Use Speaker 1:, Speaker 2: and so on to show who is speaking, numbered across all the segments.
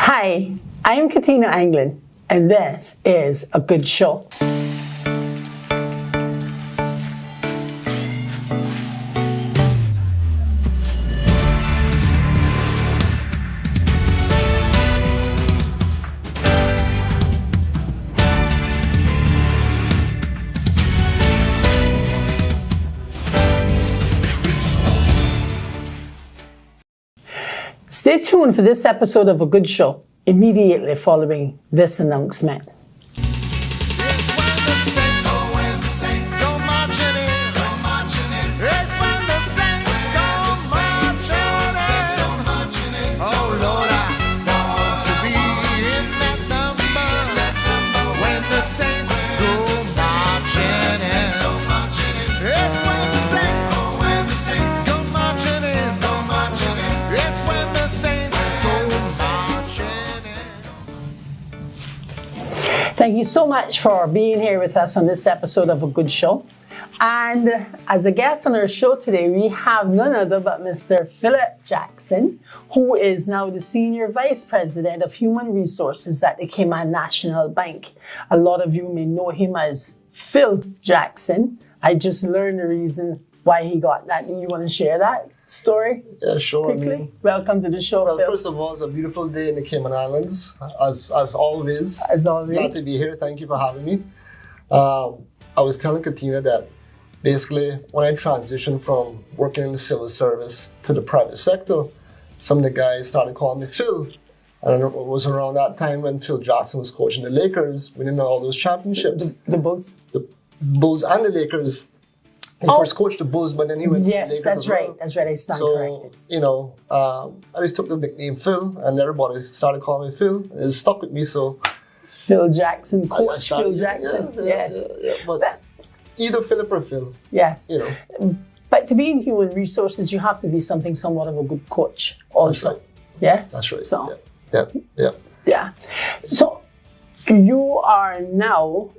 Speaker 1: Hi, I'm Katina Anglin, and this is A Good Show. Stay tuned for this episode of A Good Show immediately following this announcement. Thank you so much for being here with us on this episode of A Good Show. And as a guest on our show today, we have none other but Mr. Phillip Jackson, who is now the Senior Vice President of Human Resources at the Cayman National Bank. A lot of you may know him as Phil Jackson. I just learned the reason why he got that. You want to share that story?
Speaker 2: Yeah, sure.
Speaker 1: Quickly? Welcome to the show,
Speaker 2: Well,
Speaker 1: Phil.
Speaker 2: first of all, it's a beautiful day in the Cayman Islands, as always.
Speaker 1: As always.
Speaker 2: Glad to be here. Thank you for having me. I was telling Katina that basically when I transitioned from working in the civil service to the private sector, some of the guys started calling me Phil. And it was around that time when Phil Jackson was coaching the Lakers, winning all those championships.
Speaker 1: The Bulls?
Speaker 2: The Bulls and the Lakers. He first coached the Bulls, but then he went to the Lakers
Speaker 1: that's
Speaker 2: as
Speaker 1: right.
Speaker 2: well.
Speaker 1: That's right. I stand
Speaker 2: So,
Speaker 1: corrected.
Speaker 2: I just took the nickname Phil, and everybody started calling me Phil. It stuck with me, so...
Speaker 1: Phil Jackson,
Speaker 2: I
Speaker 1: Coach
Speaker 2: started
Speaker 1: Phil Jackson.
Speaker 2: using-
Speaker 1: Yes.
Speaker 2: But either Philip or Phil,
Speaker 1: Yes.
Speaker 2: you know.
Speaker 1: But to be in human resources, you have to be somewhat of a good coach also.
Speaker 2: right.
Speaker 1: Yes?
Speaker 2: That's right.
Speaker 1: So,
Speaker 2: Yeah.
Speaker 1: So, you are now...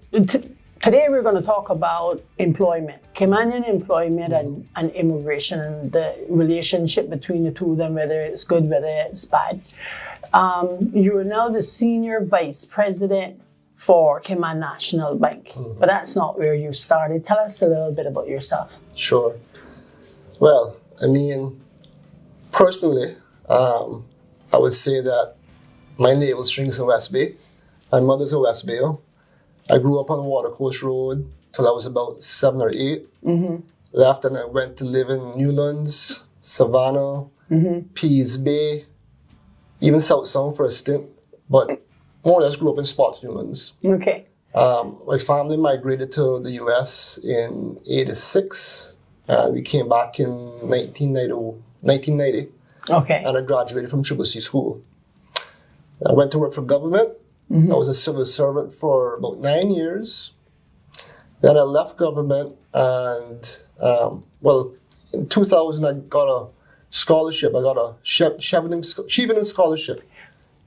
Speaker 1: Today we're going to talk about employment, Caymanian employment and immigration, and the relationship between the two of them, whether it's good, whether it's bad. You are now the Senior Vice President for Cayman National Bank, but that's not where you started. Tell us a little bit about yourself.
Speaker 2: Sure. Well, I mean, personally, I would say that my navel strings in West Bay. My mother's a West Bayer. I grew up on Watercoast Road till I was about 7 or 8. Left and I went to live in Newlands, Savannah, Pease Bay, even South Sound for a stint, but more or less grew up in Spots, Newlands.
Speaker 1: Okay.
Speaker 2: My family migrated to the US in 86. We came back in 1990,
Speaker 1: Okay.
Speaker 2: and I graduated from Triple C School. I went to work for government. I was a civil servant for about 9 years. Then I left government and, in 2000 I got a scholarship. I got a Chevening scholarship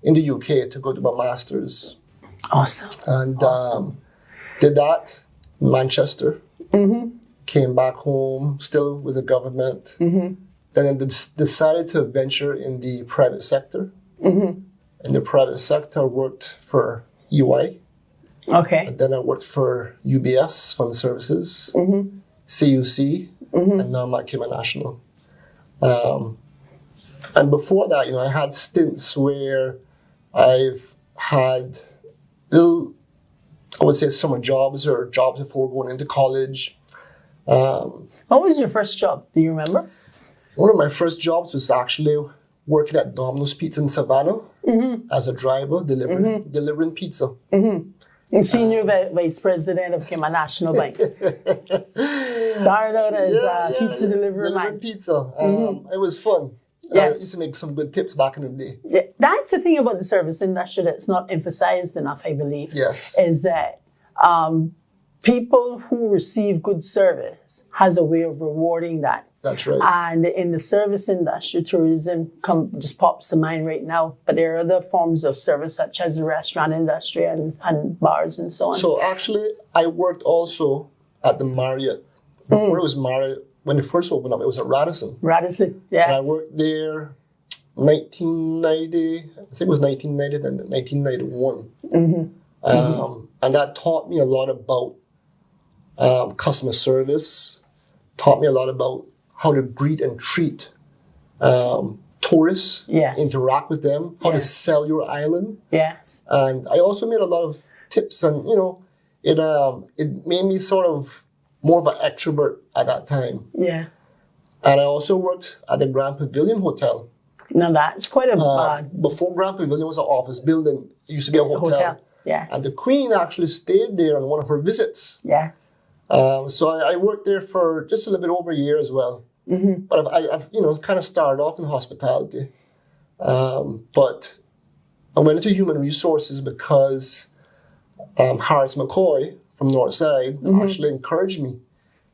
Speaker 2: in the UK to go to my master's.
Speaker 1: Awesome.
Speaker 2: And did that in Manchester. Came back home, still with the government. Then I decided to venture in the private sector. In the private sector, I worked for EY.
Speaker 1: Okay.
Speaker 2: And then I worked for UBS Fund Services, CUC, and now I'm at Cayman National. And before that, I had stints where I've had little, I would say, summer jobs or jobs before going into college.
Speaker 1: What was your first job? Do you remember?
Speaker 2: One of my first jobs was actually working at Domino's Pizza in Savannah as a driver, delivering pizza.
Speaker 1: And Senior Vice President of Cayman National Bank. Started out as a pizza delivery
Speaker 2: delivering
Speaker 1: man.
Speaker 2: pizza. It was fun.
Speaker 1: Yes.
Speaker 2: I used to make some good tips back in the day.
Speaker 1: Yeah, that's the thing about the service industry that's not emphasized enough, I believe.
Speaker 2: Yes.
Speaker 1: Is that people who receive good service has a way of rewarding that.
Speaker 2: That's right.
Speaker 1: And in the service industry, tourism just pops to mind right now. But there are other forms of service, such as the restaurant industry and bars and so on.
Speaker 2: So actually, I worked also at the Marriott. Before it was Marriott, when it first opened up, it was at Radisson.
Speaker 1: Radisson, yes.
Speaker 2: And I worked there 1990, I think it was 1990 and 1991. And that taught me a lot about customer service, taught me a lot about how to greet and treat tourists, interact with them, how to sell your island.
Speaker 1: Yes.
Speaker 2: And I also made a lot of tips, and it made me sort of more of an extrovert at that time.
Speaker 1: Yeah.
Speaker 2: And I also worked at the Grand Pavilion Hotel.
Speaker 1: Now that's quite a
Speaker 2: before Grand Pavilion was an office building, it used to be a hotel.
Speaker 1: Yes.
Speaker 2: And the Queen actually stayed there on one of her visits.
Speaker 1: Yes.
Speaker 2: So I worked there for just a little bit over a year as well. But I've kind of started off in hospitality. But I went into human resources because Harris McCoy from Northside actually encouraged me.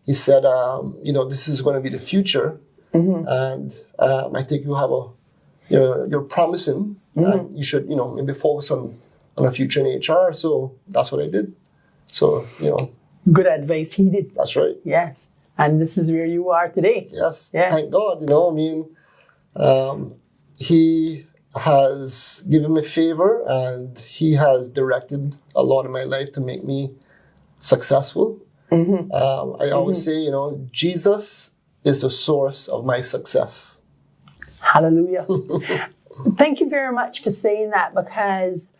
Speaker 2: He said, this is going to be the future. And I think you have you're promising, and you should, maybe focus on a future in HR. So that's what I did. So,
Speaker 1: Good advice heeded.
Speaker 2: That's right.
Speaker 1: Yes. And this is where you are today.
Speaker 2: Yes. Thank God, he has given me favor, and he has directed a lot of my life to make me successful. I always say, Jesus is the source of my success.
Speaker 1: Hallelujah. Thank you very much for saying that, because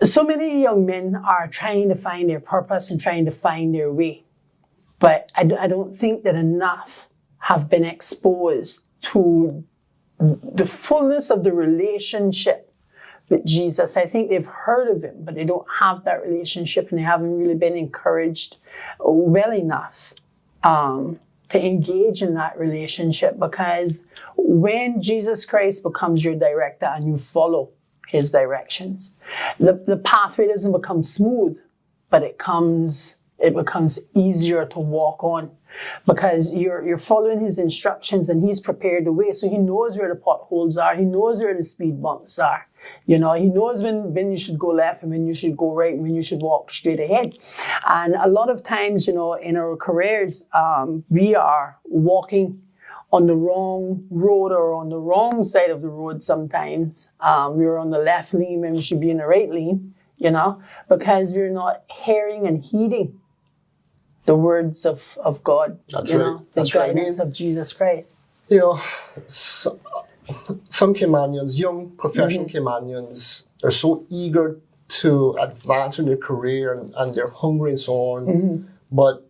Speaker 1: so many young men are trying to find their purpose and trying to find their way. But I don't think that enough have been exposed to the fullness of the relationship with Jesus. I think they've heard of him, but they don't have that relationship, and they haven't really been encouraged well enough to engage in that relationship, because when Jesus Christ becomes your director and you follow his directions, the pathway doesn't become smooth, but it becomes easier to walk on, because you're following his instructions, and he's prepared the way. So he knows where the potholes are. He knows where the speed bumps are. He knows when you should go left and when you should go right and when you should walk straight ahead. And a lot of times, in our careers, we are walking on the wrong road or on the wrong side of the road sometimes. We're on the left lane when we should be in the right lane, because we're not hearing and heeding the words of God.
Speaker 2: That's right.
Speaker 1: The guidance of Jesus Christ.
Speaker 2: Some Caymanians, young professional Caymanians, are so eager to advance in their career, and they're hungry and so on. But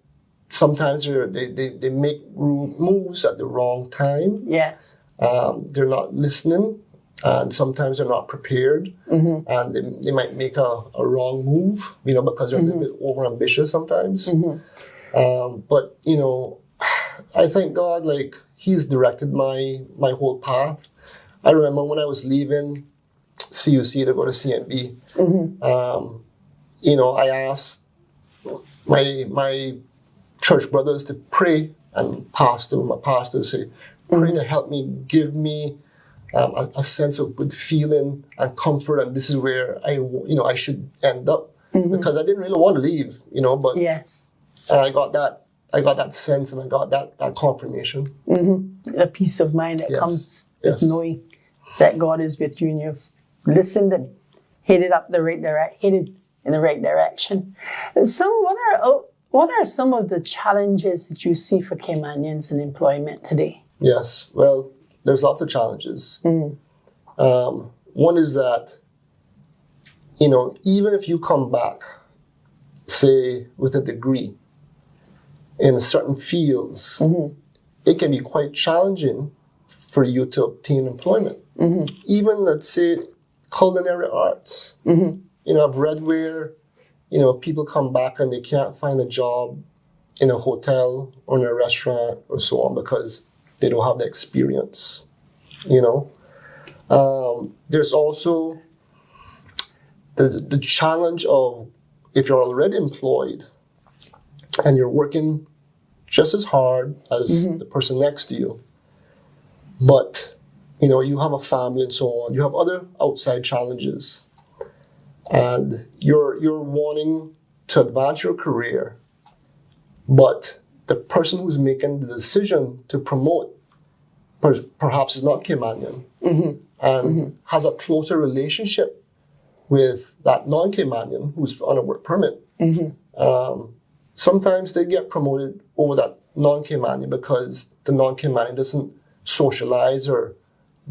Speaker 2: sometimes they make moves at the wrong time.
Speaker 1: Yes.
Speaker 2: They're not listening, and sometimes they're not prepared, and they might make a wrong move, because they're a little bit overambitious sometimes. But I thank God, he's directed my whole path. I remember when I was leaving CUC to go to CMB, I asked my church brothers to pray, and my pastor say, pray to help me, give me a sense of good feeling and comfort, and this is where I should end up, because I didn't really want to leave, but
Speaker 1: yes,
Speaker 2: and I got that sense, and I got that confirmation.
Speaker 1: A peace of mind that comes with knowing that God is with you, and you've listened and headed in the right direction. So what are some of the challenges that you see for Caymanians in employment today?
Speaker 2: Yes, well, there's lots of challenges. One is that, even if you come back, say, with a degree in certain fields, it can be quite challenging for you to obtain employment. Even, let's say, culinary arts. I've read where, people come back and they can't find a job in a hotel or in a restaurant or so on because they don't have the experience, There's also the challenge of, if you're already employed and you're working just as hard as the person next to you, but you have a family and so on, you have other outside challenges, and you're wanting to advance your career, but the person who's making the decision to promote perhaps is not Caymanian and has a closer relationship with that non-Caymanian who's on a work permit. Sometimes they get promoted over that non-Caymanian because the non-Caymanian doesn't socialize or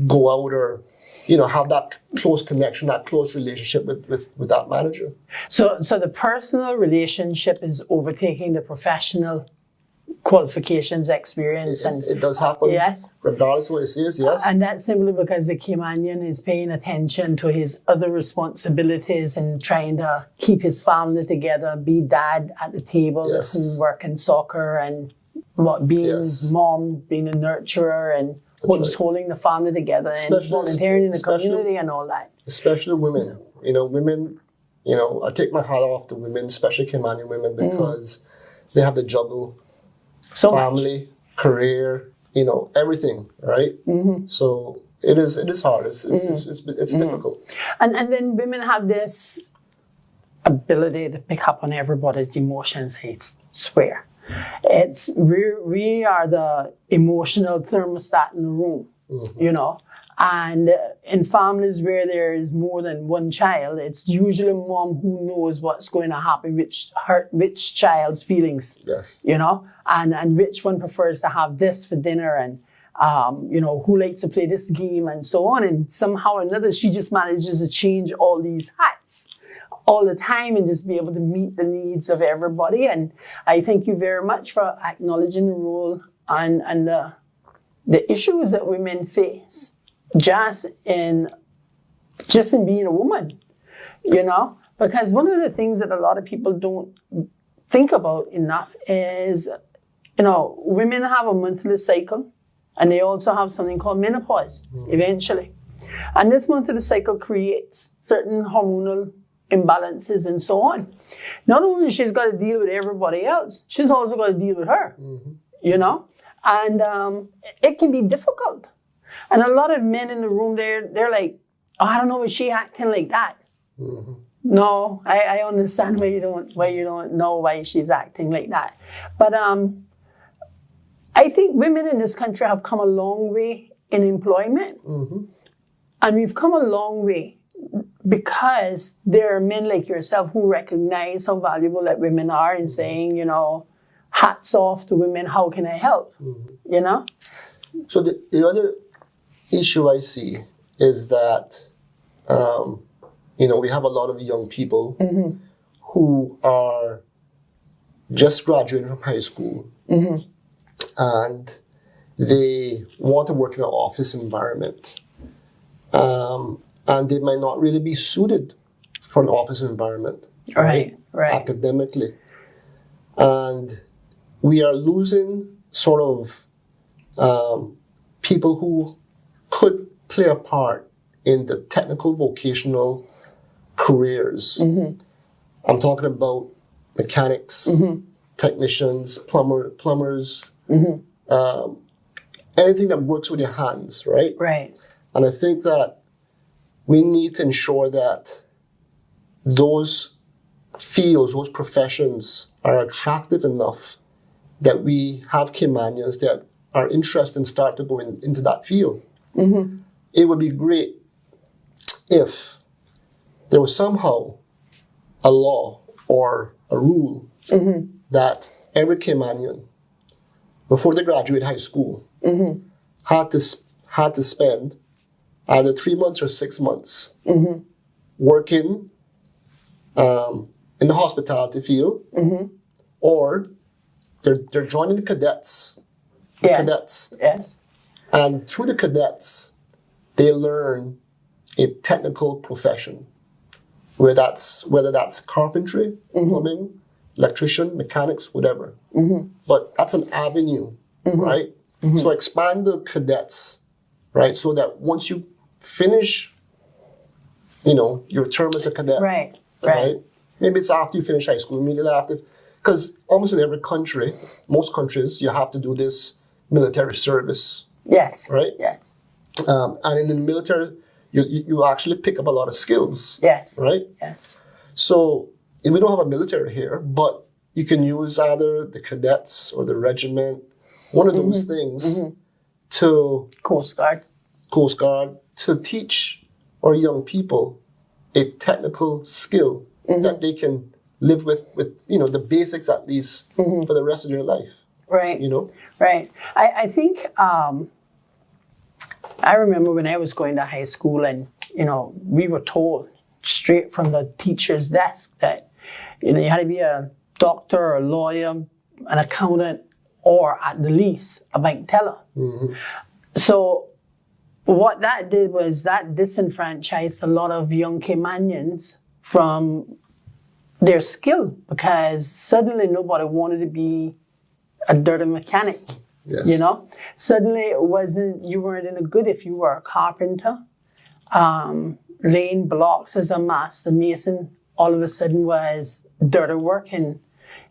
Speaker 2: go out or, have that close connection, that close relationship with that manager.
Speaker 1: So the personal relationship is overtaking the professional qualifications, experience, and
Speaker 2: it does happen.
Speaker 1: Yes,
Speaker 2: regardless of what it says. Yes,
Speaker 1: and that's simply because the Caymanian is paying attention to his other responsibilities and trying to keep his family together, be dad at the table,
Speaker 2: yes,
Speaker 1: working soccer and being mom, being a nurturer, and just holding the family together and volunteering in the community and all that.
Speaker 2: Especially women. Women. I take my hat off to women, especially Caymanian women, because they have to juggle family, career, everything, right? So it is hard. It's difficult.
Speaker 1: And then women have this ability to pick up on everybody's emotions. I swear, we are the emotional thermostat in the room, And in families where there is more than one child, it's usually mom who knows what's going to happen, which child's feelings,
Speaker 2: yes,
Speaker 1: and which one prefers to have this for dinner, and who likes to play this game, and so on. And somehow or another, she just manages to change all these hats all the time and just be able to meet the needs of everybody. And I thank you very much for acknowledging the role and the issues that women face just in being a woman, because one of the things that a lot of people don't think about enough is, women have a monthly cycle and they also have something called menopause eventually. And this monthly cycle creates certain hormonal imbalances and so on. Not only she's got to deal with everybody else, she's also got to deal with her, and it can be difficult. And a lot of men in the room, they're like, oh, I don't know, is she acting like that? No, I understand why you don't know why she's acting like that. But I think women in this country have come a long way in employment. And we've come a long way because there are men like yourself who recognize how valuable that women are and saying, hats off to women, how can I help?
Speaker 2: So the other issue I see is that, we have a lot of young people who are just graduating from high school and they want to work in an office environment. And they might not really be suited for an office environment,
Speaker 1: right.
Speaker 2: academically. And we are losing sort of people who could play a part in the technical vocational careers. I'm talking about mechanics, technicians, plumbers, anything that works with your hands, right?
Speaker 1: Right.
Speaker 2: And I think that we need to ensure that those fields, those professions are attractive enough that we have Caymanians that are interested and start to go into that field. It would be great if there was somehow a law or a rule that every Caymanian, before they graduate high school, had to spend either 3 months or 6 months working in the hospitality field, or they're joining the cadets. Cadets.
Speaker 1: Yes.
Speaker 2: And through the cadets, they learn a technical profession, whether that's carpentry, plumbing, electrician, mechanics, whatever. But that's an avenue, right? So expand the cadets, right? So that once you finish, your term as a cadet, right? Maybe it's after you finish high school, immediately after, because almost in every country, most countries, you have to do this military service.
Speaker 1: Yes.
Speaker 2: Right?
Speaker 1: Yes.
Speaker 2: And in the military, you actually pick up a lot of skills.
Speaker 1: Yes.
Speaker 2: Right?
Speaker 1: Yes.
Speaker 2: So we don't have a military here, but you can use either the cadets or the regiment, one of those things, to
Speaker 1: Coast Guard.
Speaker 2: to teach our young people a technical skill that they can live with the basics at least for the rest of their life.
Speaker 1: Right. Right. I think I remember when I was going to high school and, we were told straight from the teacher's desk that, you had to be a doctor or a lawyer, an accountant, or at the least a bank teller. So what that did was that disenfranchised a lot of young Caymanians from their skill, because suddenly nobody wanted to be a dirty mechanic.
Speaker 2: Yes.
Speaker 1: Suddenly you weren't any good if you were a carpenter, laying blocks as a master mason. All of a sudden was dirty work, and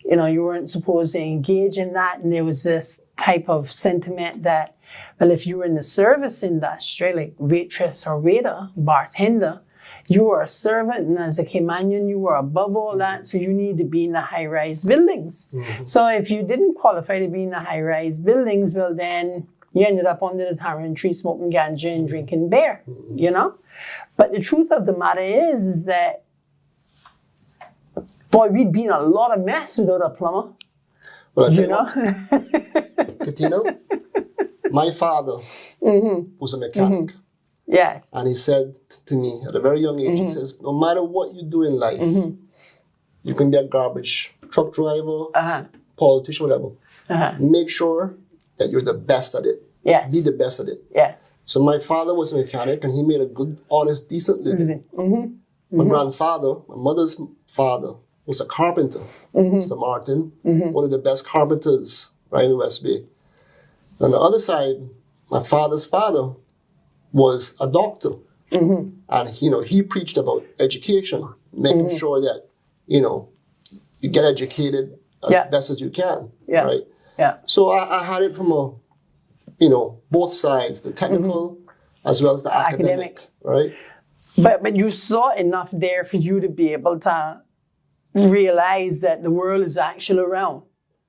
Speaker 1: you weren't supposed to engage in that. And there was this type of sentiment that, well, if you were in the service industry, like waitress or waiter, bartender, you were a servant, and as a Caymanian, you were above all that, so you need to be in the high-rise buildings. So if you didn't qualify to be in the high-rise buildings, well, then you ended up under the tamarind tree smoking ganja and drinking beer, But the truth of the matter is that, boy, we'd be in a lot of mess without a plumber.
Speaker 2: Well, Katina, my father was a mechanic.
Speaker 1: Yes.
Speaker 2: And he said to me at a very young age, he says, no matter what you do in life, you can be a garbage truck driver, politician, whatever. Make sure that you're the best at it.
Speaker 1: Yes.
Speaker 2: Be the best at it.
Speaker 1: Yes.
Speaker 2: So my father was a mechanic, and he made a good, honest, decent living. My grandfather, my mother's father, was a carpenter, Mr. Martin, one of the best carpenters right in the West Bay. On the other side, my father's father was a doctor. And, he preached about education, making sure that, you get educated as best as you can, right?
Speaker 1: Yeah.
Speaker 2: So I had it from both sides, the technical as well as the academic, right?
Speaker 1: But you saw enough there for you to be able to realize that the world is actually around,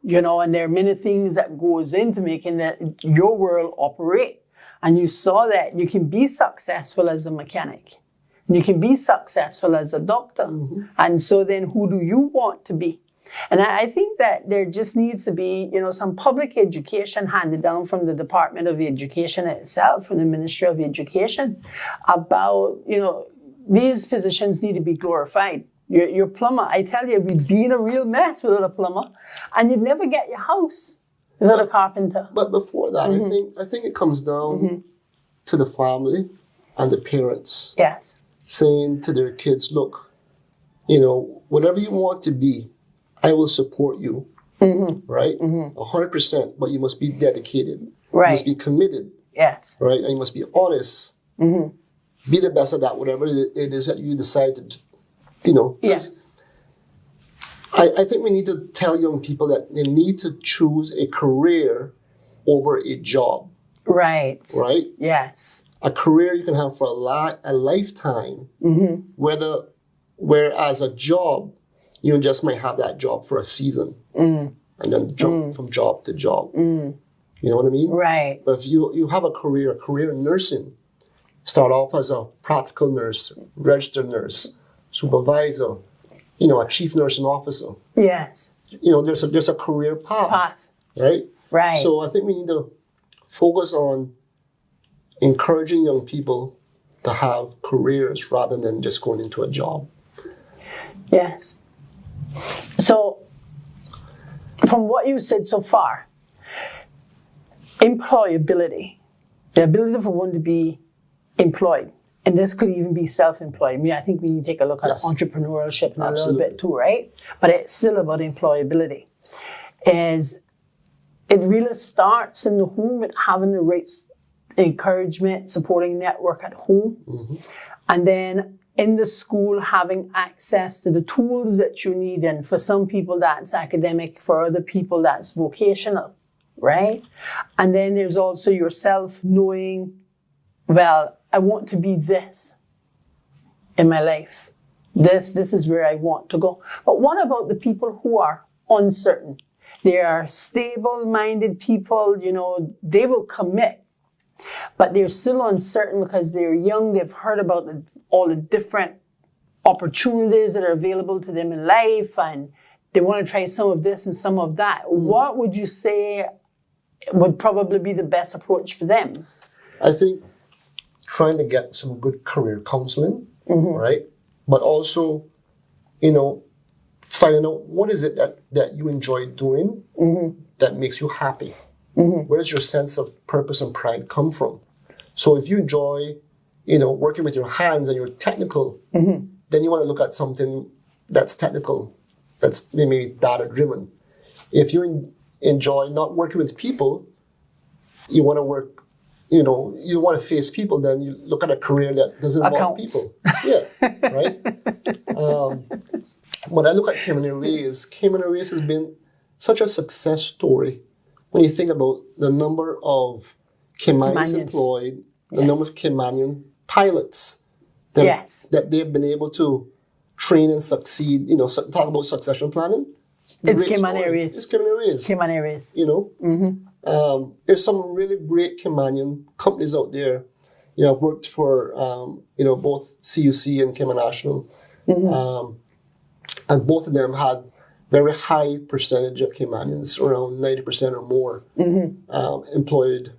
Speaker 1: and there are many things that goes into making your world operate. And you saw that you can be successful as a mechanic. You can be successful as a doctor. And so then who do you want to be? And I think that there just needs to be, some public education handed down from the Department of Education itself, from the Ministry of Education, about, these positions need to be glorified. Your plumber, I tell you, we'd be in a real mess without a plumber, and you'd never get your house without a carpenter.
Speaker 2: But before that, I think it comes down to the family and the parents.
Speaker 1: Yes.
Speaker 2: Saying to their kids, look, whatever you want to be, I will support you, right? 100%, but you must be dedicated.
Speaker 1: Right.
Speaker 2: You must be committed.
Speaker 1: Yes.
Speaker 2: Right? And you must be honest. Be the best at that, whatever it is that you decide to,
Speaker 1: Yes.
Speaker 2: I think we need to tell young people that they need to choose a career over a job.
Speaker 1: Right.
Speaker 2: Right?
Speaker 1: Yes.
Speaker 2: A career you can have for a lifetime, whereas a job, you just might have that job for a season and then jump from job to job. You know what I mean?
Speaker 1: Right.
Speaker 2: But if you have a career in nursing, start off as a practical nurse, registered nurse, supervisor, a chief nursing officer.
Speaker 1: Yes.
Speaker 2: There's a career path. Right?
Speaker 1: Right.
Speaker 2: So I think we need to focus on encouraging young people to have careers rather than just going into a job.
Speaker 1: Yes. So, from what you said so far, employability, the ability for one to be employed, and this could even be self-employed. I think we need to take a look at entrepreneurship in a little bit too, right? But it's still about employability. It really starts in the home with having the right encouragement, supporting network at home, and then in the school having access to the tools that you need. And for some people that's academic, for other people that's vocational, right? And then there's also yourself knowing, well, I want to be this in my life. This is where I want to go. But what about the people who are uncertain? They are stable-minded people, they will commit but they're still uncertain because they're young. They've heard about all the different opportunities that are available to them in life, and they want to try some of this and some of that. What would you say would probably be the best approach for them?
Speaker 2: I think trying to get some good career counseling, right? But also, finding out what is it that you enjoy doing that makes you happy. Where does your sense of purpose and pride come from? So if you enjoy, working with your hands and you're technical, then you want to look at something that's technical, that's maybe data-driven. If you enjoy not working with people, you want to work, you want to face people, then you look at a career that doesn't involve people. Yeah, right? When I look at Cayman Airways has been such a success story. When you think about the number of Caymanians employed, the number of Caymanian pilots that they've been able to train and succeed, talk about succession planning.
Speaker 1: It's Cayman Airways.
Speaker 2: It's Cayman Airways.
Speaker 1: Cayman Airways.
Speaker 2: There's some really great Caymanian companies out there. I've worked for, both CUC and Cayman National. And both of them had very high percentage of Caymanians, around 90% or more, employed,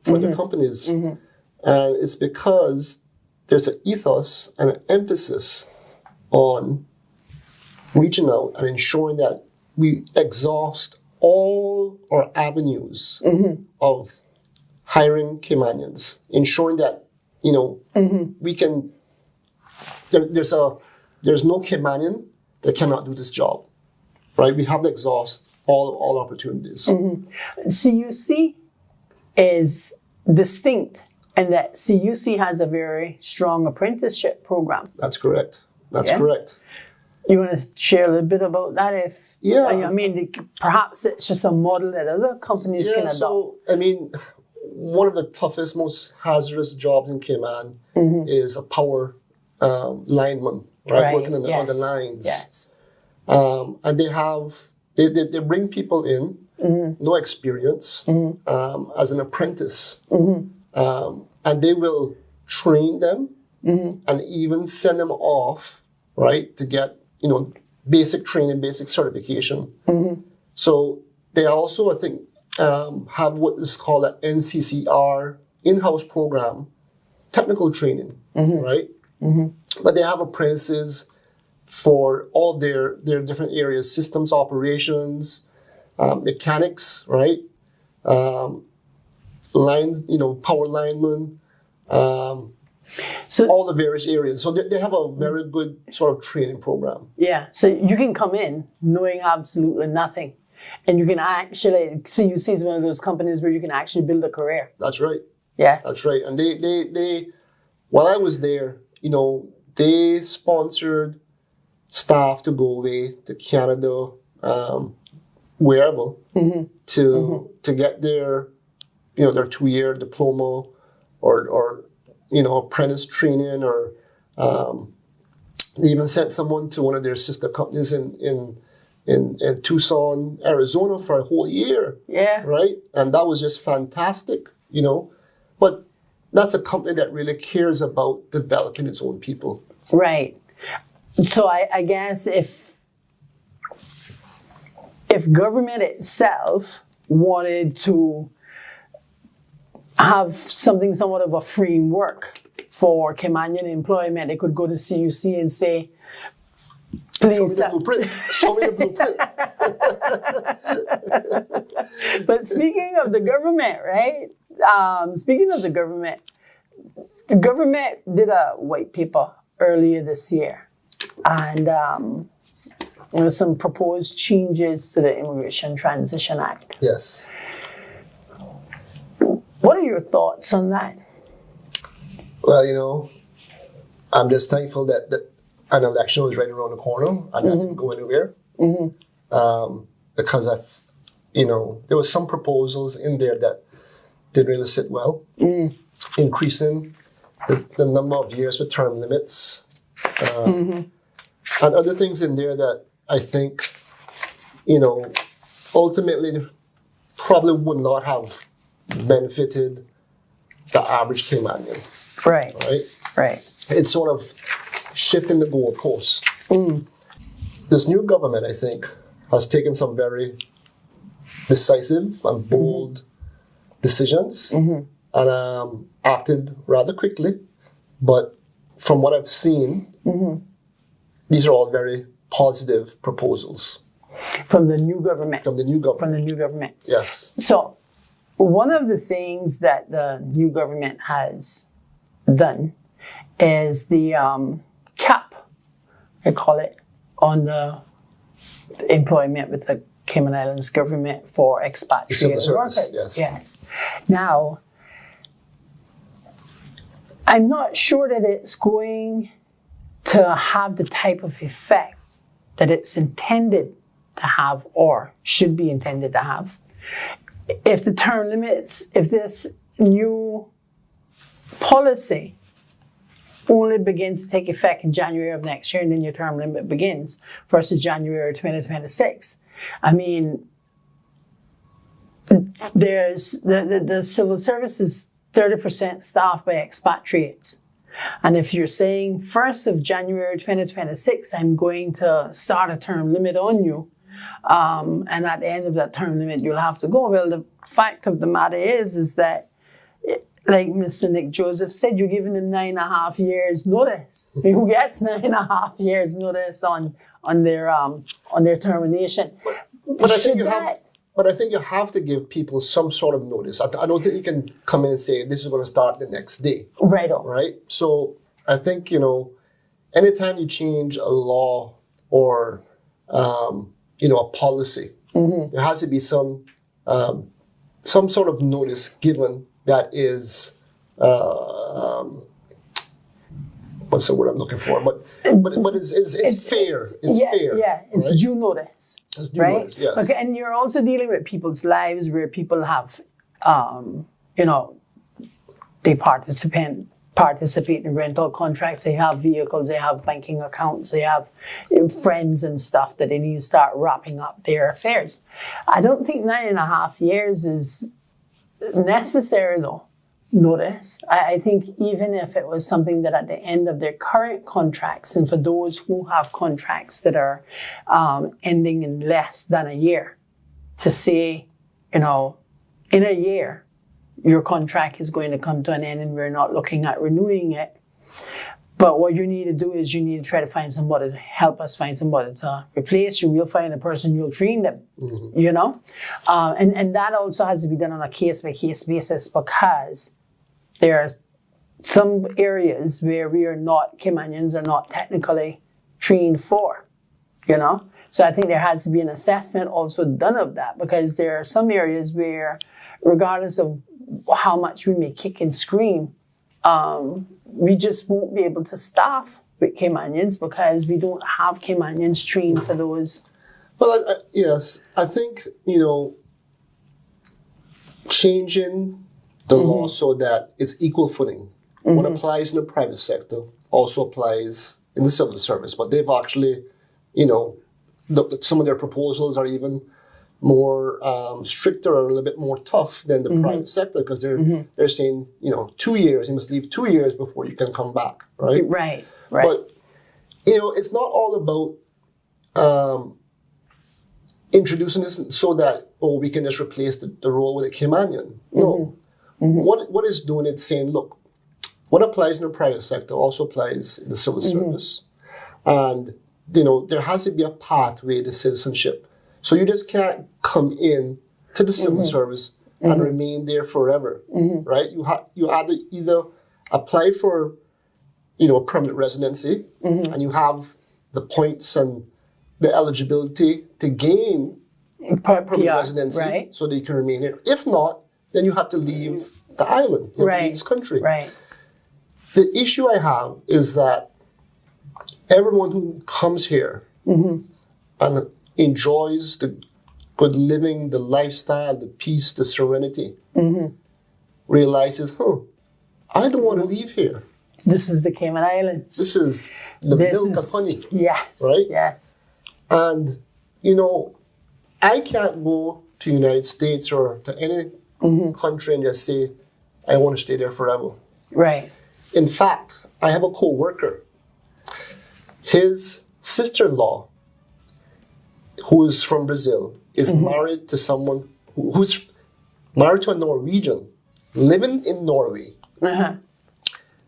Speaker 2: for their companies. And it's because there's an ethos and an emphasis on reaching out and ensuring that we exhaust all our avenues of hiring Caymanians, ensuring that, we can, there's no Caymanian that cannot do this job, right? We have to exhaust all opportunities.
Speaker 1: CUC is distinct in that CUC has a very strong apprenticeship program.
Speaker 2: That's correct. That's correct.
Speaker 1: You want to share a little bit about that? Perhaps it's just a model that other companies can adopt.
Speaker 2: So, one of the toughest, most hazardous jobs in Cayman is a power lineman, right? Working on the lines.
Speaker 1: Yes.
Speaker 2: And they bring people in, no experience, as an apprentice. And they will train them and even send them off, right, to get, basic training, basic certification. So they also, I think, have what is called an NCCR in-house program, technical training, right? But they have apprentices for all their different areas, systems operations, mechanics, right? Lines, power linemen, all the various areas. So they have a very good sort of training program.
Speaker 1: Yeah, so you can come in knowing absolutely nothing. And you can actually, CUC is one of those companies where you can actually build a career.
Speaker 2: That's right.
Speaker 1: Yes.
Speaker 2: That's right. And they while I was there, they sponsored staff to go away to Canada, wherever, to get their 2-year diploma or apprentice training, or they even sent someone to one of their sister companies in Tucson, Arizona for a whole year. Yeah. Right? And that was just fantastic, But that's a company that really cares about developing its own people.
Speaker 1: Right. So I guess if government itself wanted to have somewhat of a framework for Caymanian employment, they could go to CUC and say, please.
Speaker 2: Show me the blueprint. Show me the blueprint.
Speaker 1: But speaking of the government, right? The government did a white paper earlier this year, and there were some proposed changes to the Immigration Transition Act.
Speaker 2: Yes.
Speaker 1: What are your thoughts on that?
Speaker 2: Well, I'm just thankful that an election was right around the corner and that didn't go anywhere. Because there were some proposals in there that didn't really sit well. Increasing the number of years with term limits. And other things in there that I think, ultimately probably would not have benefited the average Caymanian.
Speaker 1: Right.
Speaker 2: Right?
Speaker 1: Right.
Speaker 2: It's sort of shifting the goalposts. This new government, I think, has taken some very decisive and bold decisions and acted rather quickly. But from what I've seen, these are all very positive proposals.
Speaker 1: From the new government.
Speaker 2: From the new government.
Speaker 1: From the new government.
Speaker 2: Yes.
Speaker 1: So, one of the things that the new government has done is the cap, I call it, on the employment with the Cayman Islands government for expatriate workers. Yes. Now, I'm not sure that it's going to have the type of effect that it's intended to have or should be intended to have. If the term limits, if this new policy only begins to take effect in January of next year and then your term limit begins versus January 2026, I mean, there's the civil service is 30% staffed by expatriates. And if you're saying 1st of January 2026, I'm going to start a term limit on you, and at the end of that term limit, you'll have to go. Well, the fact of the matter is that, like Mr. Nick Joseph said, you're giving them 9.5 years notice. Who gets 9.5 years notice on their termination?
Speaker 2: But I think you have to give people some sort of notice. I don't think you can come in and say this is going to start the next day.
Speaker 1: Right on.
Speaker 2: Right. So I think anytime you change a law or a policy, there has to be some sort of notice given that is what's the word I'm looking for? But it's fair. It's fair. Yeah,
Speaker 1: it's
Speaker 2: right?
Speaker 1: due notice.
Speaker 2: It's due
Speaker 1: right?
Speaker 2: notice, yes.
Speaker 1: Okay, and you're also dealing with people's lives where people have, they participate in rental contracts, they have vehicles, they have banking accounts, they have friends and stuff that they need to start wrapping up their affairs. I don't think 9.5 years is necessary though. Notice. I think even if it was something that at the end of their current contracts, and for those who have contracts that are ending in less than a year, to say, in a year, your contract is going to come to an end and we're not looking at renewing it. But what you need to do is you need to try to find somebody to help us find somebody to replace you. We'll find a person, you'll train them, And that also has to be done on a case-by-case basis because there are some areas where Caymanians are not technically trained for, So I think there has to be an assessment also done of that because there are some areas where regardless of how much we may kick and scream, we just won't be able to staff with Caymanians because we don't have Caymanians trained for those.
Speaker 2: Well, yes, I think, changing the law so that it's equal footing. What applies in the private sector also applies in the civil service, but they've actually, some of their proposals are even more stricter or a little bit more tough than the private sector because they're saying 2 years, you must leave 2 years before you can come back, right?
Speaker 1: Right.
Speaker 2: But it's not all about introducing this so that we can just replace the role with a Caymanian. No, what is doing it saying, look, what applies in the private sector also applies in the civil service, and there has to be a pathway to citizenship. So you just can't come in to the civil service and remain there forever, right? You either apply for, permanent residency, and you have the points and the eligibility to gain permanent residency, so that you can remain here. If not, then you have to leave the island, you have to leave this country.
Speaker 1: Right.
Speaker 2: The issue I have is that everyone who comes here and enjoys the good living, the lifestyle, the peace, the serenity, realizes, I don't want to leave here.
Speaker 1: This is the Cayman Islands.
Speaker 2: This is the milk and honey.
Speaker 1: Yes.
Speaker 2: Right?
Speaker 1: Yes.
Speaker 2: And, I can't go to the United States or to any country and just say, I want to stay there forever.
Speaker 1: Right.
Speaker 2: In fact, I have a co-worker. His sister-in-law, who is from Brazil, is married to someone who's married to a Norwegian, living in Norway.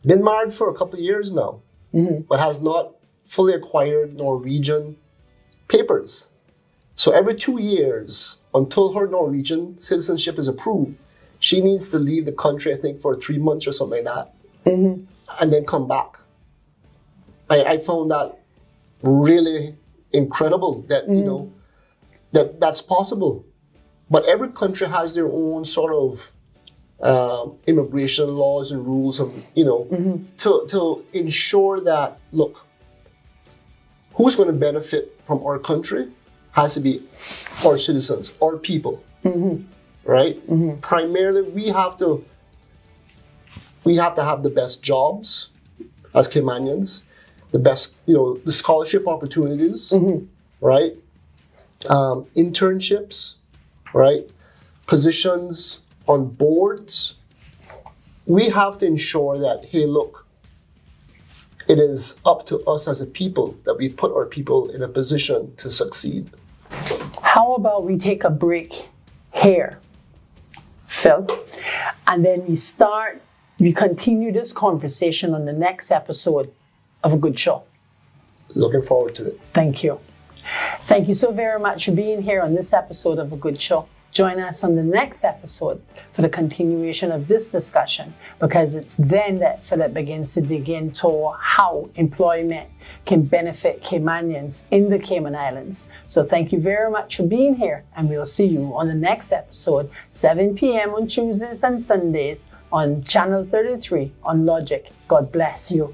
Speaker 2: Been married for a couple of years now, but has not fully acquired Norwegian papers. So every 2 years, until her Norwegian citizenship is approved, she needs to leave the country, I think, for 3 months or something like that, and then come back. I found that really incredible that, you know, that's possible. But every country has their own sort of immigration laws and rules, and you know, to ensure that, look, who's going to benefit from our country has to be our citizens, our people, right? Primarily, we have to have the best jobs as Caymanians, the best, you know, the scholarship opportunities, right? Internships, right? Positions on boards. We have to ensure that, hey, look, it is up to us as a people that we put our people in a position to succeed.
Speaker 1: How about we take a break here, Phil, and then we continue this conversation on the next episode of A Good Show.
Speaker 2: Looking forward to it.
Speaker 1: Thank you. Thank you so very much for being here on this episode of A Good Show. Join us on the next episode for the continuation of this discussion, because it's then that Phillip begins to dig into how employment can benefit Caymanians in the Cayman Islands. So thank you very much for being here, and we'll see you on the next episode, 7 p.m. on Tuesdays and Sundays on Channel 33 on Logic. God bless you.